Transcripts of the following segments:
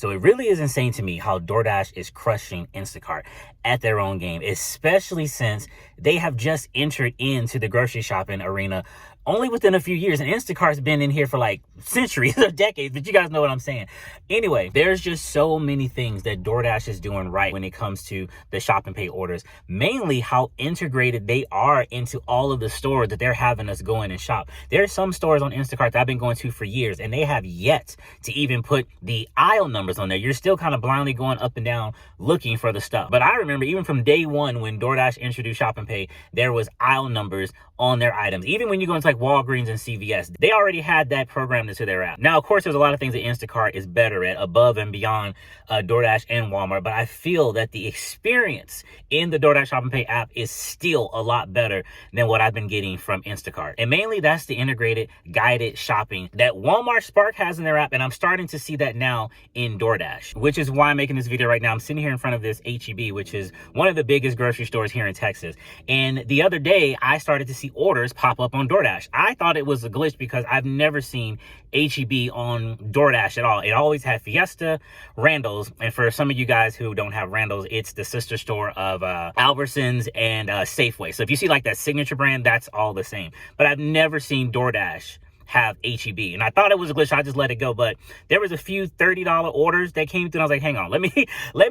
So it really is insane to me how DoorDash is crushing Instacart at their own game, especially since they have just entered into the grocery shopping arena only within a few years. And Instacart's been in here for like centuries or decades, but you guys know what I'm saying. Anyway, there's just so many things that DoorDash is doing right when it comes to the shop and pay orders, mainly how integrated they are into all of the stores that they're having us go in and shop. There are some stores on Instacart that I've been going to for years, and they have yet to even put the aisle numbers on there. You're still kind of blindly going up and down looking for the stuff. But I remember even from day one when DoorDash introduced shop and pay, there was aisle numbers on their items. Even when you go into like Walgreens and CVS, they already had that programmed into their app. Now, of course, there's a lot of things that Instacart is better at above and beyond DoorDash and Walmart, but I feel that the experience in the DoorDash Shop and Pay app is still a lot better than what I've been getting from Instacart. And mainly that's the integrated guided shopping that Walmart Spark has in their app, and I'm starting to see that now in DoorDash, which is why I'm making this video right now. I'm sitting here in front of this HEB, which is one of the biggest grocery stores here in Texas. And the other day, I started to see orders pop up on DoorDash. I thought it was a glitch because I've never seen HEB on DoorDash at all. It always had Fiesta, Randall's, and for some of you guys who don't have Randall's, it's the sister store of Albertsons and Safeway. So if you see like that signature brand, that's all the same. But I've never seen DoorDash have HEB, and I thought it was a glitch, so I just let it go. But there was a few $30 orders that came through, and I was like, hang on, let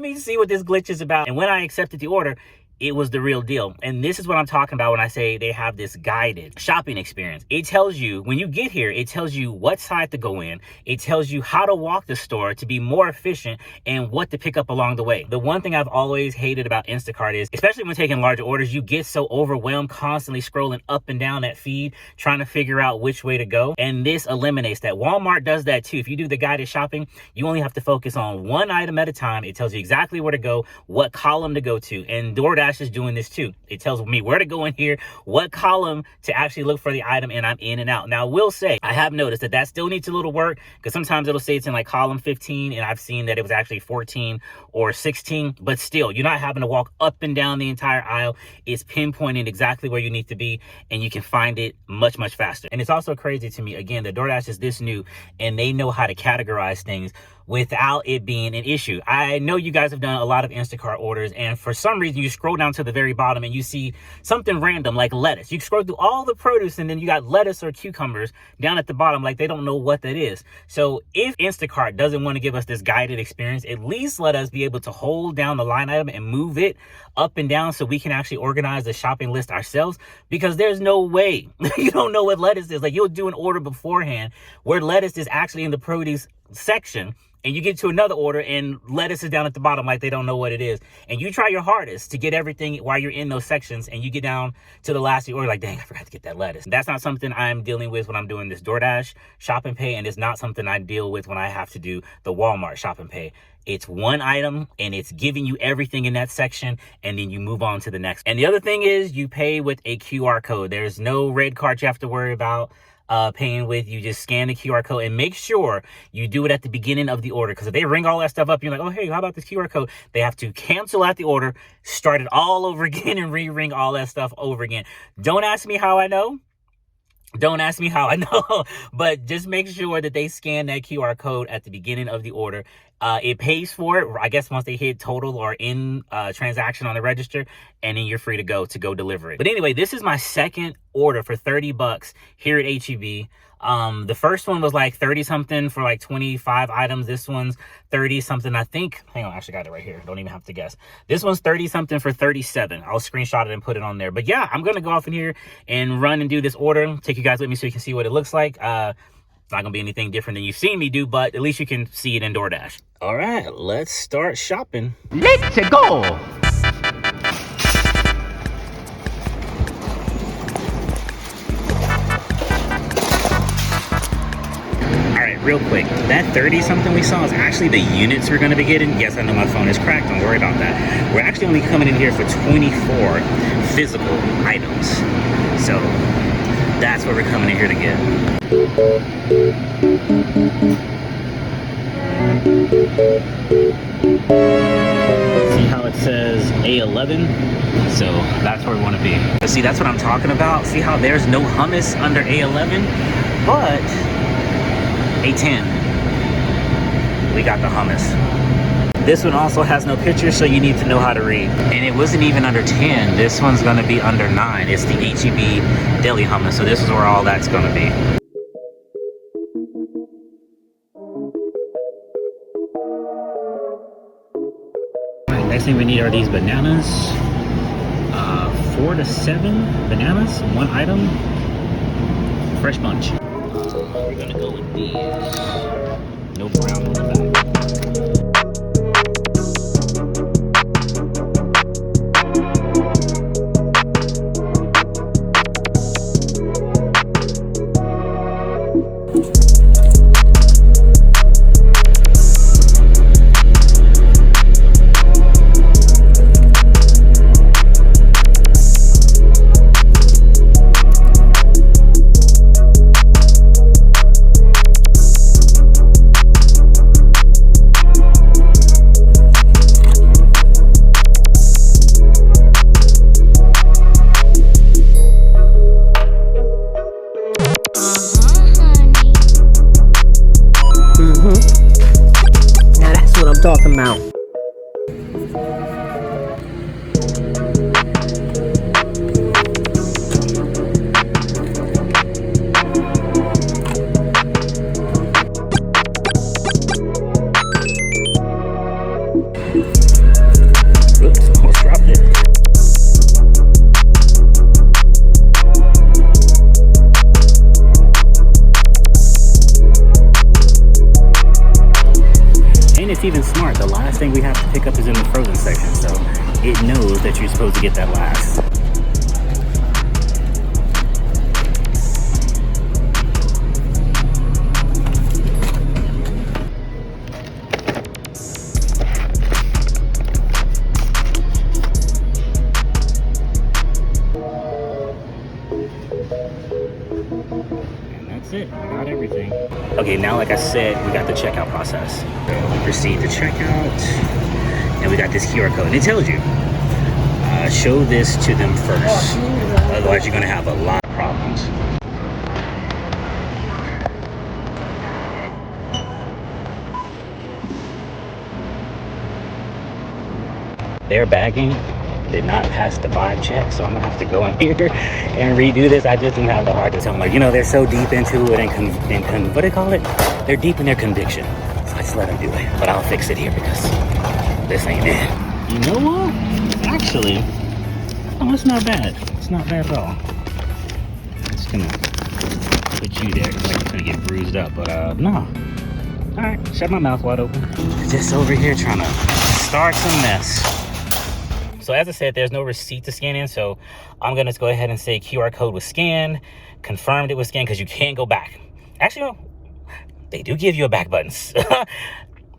me see what this glitch is about. And when I accepted the order, it was the real deal. And this is what I'm talking about when I say they have this guided shopping experience. It tells you, when you get here, it tells you what side to go in. It tells you how to walk the store to be more efficient and what to pick up along the way. The one thing I've always hated about Instacart is, especially when taking larger orders, you get so overwhelmed constantly scrolling up and down that feed, trying to figure out which way to go. And this eliminates that. Walmart does that too. If you do the guided shopping, you only have to focus on one item at a time. It tells you exactly where to go, what column to go to. And DoorDash is doing this too. It tells me where to go in here, what column to actually look for the item, and I'm in and out. Now, I will say, I have noticed that still needs a little work, because sometimes it'll say it's in like column 15, and I've seen that it was actually 14 or 16, but still, you're not having to walk up and down the entire aisle. It's pinpointing exactly where you need to be, and you can find it much, much faster. And it's also crazy to me, again, that DoorDash is this new, and they know how to categorize things without it being an issue. I know you guys have done a lot of Instacart orders, and for some reason you scroll down to the very bottom and you see something random like lettuce. You scroll through all the produce and then you got lettuce or cucumbers down at the bottom, like they don't know what that is. So if Instacart doesn't want to give us this guided experience, at least let us be able to hold down the line item and move it up and down so we can actually organize the shopping list ourselves, because there's no way you don't know what lettuce is. Like, you'll do an order beforehand where lettuce is actually in the produce section, and you get to another order and lettuce is down at the bottom, like they don't know what it is. And you try your hardest to get everything while you're in those sections, and you get down to the last order like, dang, I forgot to get that lettuce. That's not something I'm dealing with when I'm doing this DoorDash shop and pay, and it's not something I deal with when I have to do the Walmart shop and pay. It's one item and it's giving you everything in that section, and then you move on to the next. And the other thing is, you pay with a QR code. There's no red card you have to worry about paying with. You just scan the QR code, and make sure you do it at the beginning of the order, because if they ring all that stuff up, you're like, oh, hey, how about this QR code? They have to cancel out the order, start it all over again, and re-ring all that stuff over again. Don't ask me how I know. Don't ask me how I know, but just make sure that they scan that QR code at the beginning of the order. It pays for it, I guess, once they hit total or in transaction on the register, and then you're free to go deliver it. But anyway, this is my second order for $30 here at HEB. The first one was like 30 something for like 25 items. This one's 30 something, I think. Hang on, I actually got it right here. Don't even have to guess. This one's 30 something for 37. I'll screenshot it and put it on there. But yeah, I'm going to go off in here and run and do this order. Take you guys with me so you can see what it looks like. It's not going to be anything different than you've seen me do, but at least you can see it in DoorDash. All right, let's start shopping. Let's go! Real quick, that 30 something we saw is actually the units we're going to be getting. Yes, I know my phone is cracked, don't worry about that. We're actually only coming in here for 24 physical items, so that's what we're coming in here to get. See how it says A11? So that's where we want to be. But see, that's what I'm talking about. See how there's no hummus under A11, but A10. we got the hummus. This one also has no picture, so you need to know how to read. And it wasn't even under 10. This one's gonna be under 9. It's the HEB deli hummus, so this is where all that's gonna be. Next thing we need are these bananas. 4 to 7 bananas, one item, fresh bunch. We're gonna go with these. No brown on the back. Now that's what I'm talking about. Oops, almost dropped it. And it's even smart. The last thing we have to pick up is in the frozen section, so it knows that you're supposed to get that last. That's it. I got everything. Okay, now like I said, we got the checkout process. So we proceed to checkout, and we got this QR code. And it tells you, show this to them first. Otherwise, you're gonna have a lot of problems. Their bagging did not pass the vibe check, so I'm gonna have to go in here and redo this. I just didn't have the heart to tell them, like, you know, they're so deep into it and what do they call it? They're deep in their conviction. So let's let them do it. But I'll fix it here because this ain't it. You know what? Actually, oh, it's not bad. It's not bad at all. Just gonna put you there. Like it's gonna get bruised up, but no. All right, shut my mouth wide open. Just over here trying to start some mess. So as I said, there's no receipt to scan in, so I'm gonna go ahead and say QR code was scanned, confirmed it was scanned, because you can't go back. Actually, they do give you a back button.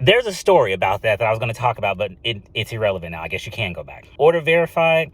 There's a story about that I was gonna talk about, but it's irrelevant now. I guess you can go back. Order verified.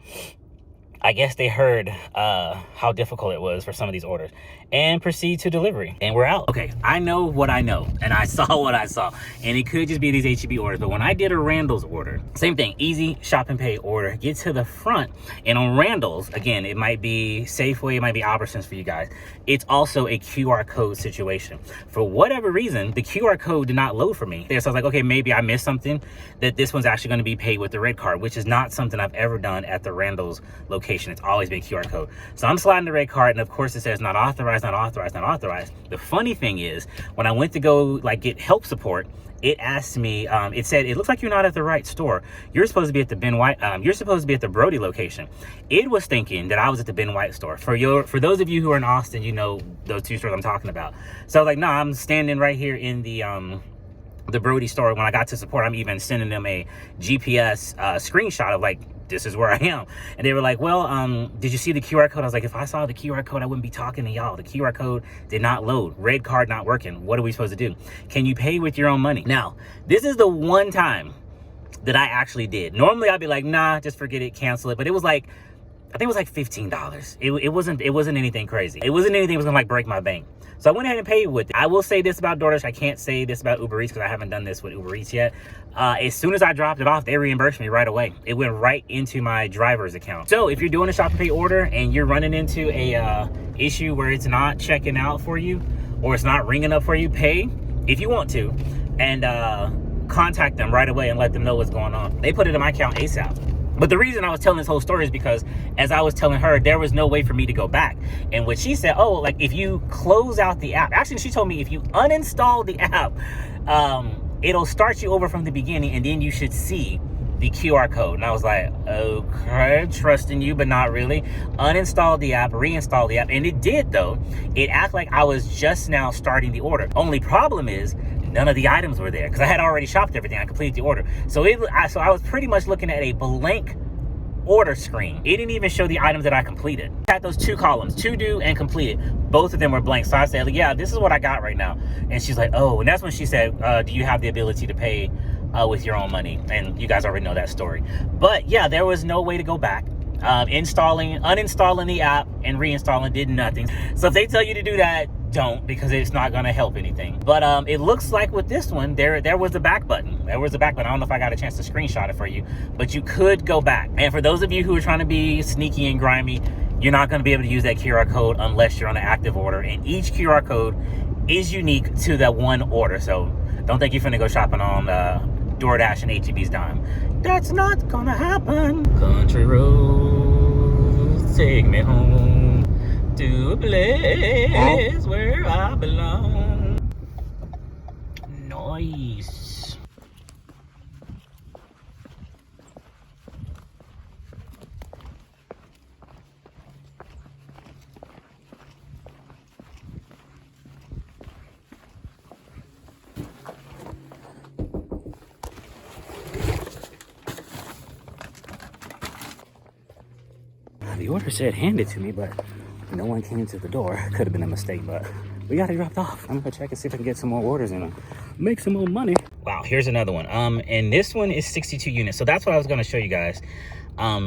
I guess they heard how difficult it was for some of these orders and proceed to delivery, and we're out. Okay, I know what I know, and I saw what I saw, and it could just be these HEB orders, but when I did a Randall's order, same thing, easy shop and pay order, get to the front, and on Randall's, again, it might be Safeway, it might be Albertsons for you guys, it's also a QR code situation. For whatever reason, the QR code did not load for me. So I was like, okay, maybe I missed something, that this one's actually gonna be paid with the red card, which is not something I've ever done at the Randall's location. It's always been QR code. So I'm sliding the red card, and of course it says not authorized, not authorized, not authorized. The funny thing is, when I went to go like get help support, it asked me, it said, it looks like you're not at the right store. You're supposed to be at the Ben White, you're supposed to be at the Roadie location. It was thinking that I was at the Ben White store. For those of you who are in Austin, you know those two stores I'm talking about. So I was like, no, I'm standing right here in the Roadie store. When I got to support, I'm even sending them a GPS screenshot of like, this is where I am. And they were like, well, did you see the QR code? I was like, if I saw the QR code, I wouldn't be talking to y'all. The QR code did not load. Red card not working. What are we supposed to do? Can you pay with your own money? Now, this is the one time that I actually did. Normally I'd be like, nah, just forget it, cancel it. But it was like, I think it was like $15. It wasn't anything crazy. It wasn't anything that was gonna like break my bank. So I went ahead and paid with it. I will say this about DoorDash. I can't say this about Uber Eats because I haven't done this with Uber Eats yet. As soon as I dropped it off, they reimbursed me right away. It went right into my driver's account. So if you're doing a shop and pay order and you're running into a issue where it's not checking out for you or it's not ringing up for you, pay if you want to. and contact them right away and let them know what's going on. They put it in my account ASAP. But the reason I was telling this whole story is because as I was telling her, there was no way for me to go back. And what she said, oh, like if you close out the app, actually she told me if you uninstall the app, it'll start you over from the beginning and then you should see the QR code. And I was like, okay, trusting you, but not really. Uninstalled the app, reinstalled the app. And it did though. It acted like I was just now starting the order. Only problem is none of the items were there because I had already shopped everything. I completed the order. So I was pretty much looking at a blank order screen. It didn't even show the items that I completed. I had those 2 columns, to do and completed. Both of them were blank. So I said, yeah, this is what I got right now. And she's like, oh, and that's when she said, do you have the ability to pay with your own money? And you guys already know that story. But yeah, there was no way to go back. Uninstalling the app and reinstalling did nothing. So if they tell you to do that, don't, because it's not going to help anything. But it looks like with this one, there was a back button. There was a back button. I don't know if I got a chance to screenshot it for you, but you could go back. And for those of you who are trying to be sneaky and grimy, you're not going to be able to use that QR code unless you're on an active order. And each QR code is unique to that one order. So don't think you're finna go shopping on DoorDash and HEB's dime. That's not gonna happen. Country roads take me home to a place where I belong. Nice. The order said hand it to me, but no one came to the door. Could have been a mistake, but we got it dropped off. I'm gonna check and see if I can get some more orders in, make some more money. Wow, here's another one. And this one is 62 units. So that's what I was gonna show you guys.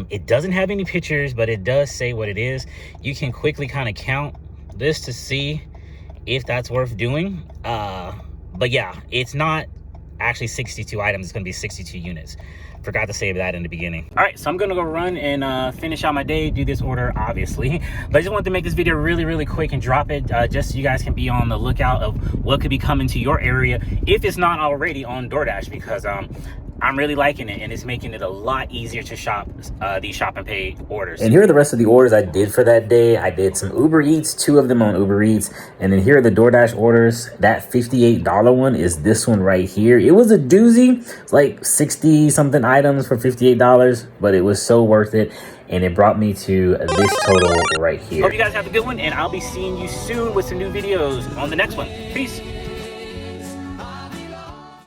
It doesn't have any pictures, but it does say what it is. You can quickly kind of count this to see if that's worth doing. But yeah, it's not actually 62 items. It's gonna be 62 units. Forgot to say that in the beginning. All right, so I'm gonna go run and finish out my day, do this order, obviously. But I just wanted to make this video really, really quick and drop it just so you guys can be on the lookout of what could be coming to your area if it's not already on DoorDash, because I'm really liking it, and it's making it a lot easier to shop these shop and pay orders. And here are the rest of the orders I did for that day. I did some Uber Eats, 2 of them on Uber Eats. And then here are the DoorDash orders. That $58 one is this one right here. It was a doozy. It's like 60 something items for $58, but it was so worth it. And it brought me to this total right here. Hope you guys have a good one, and I'll be seeing you soon with some new videos on the next one. Peace.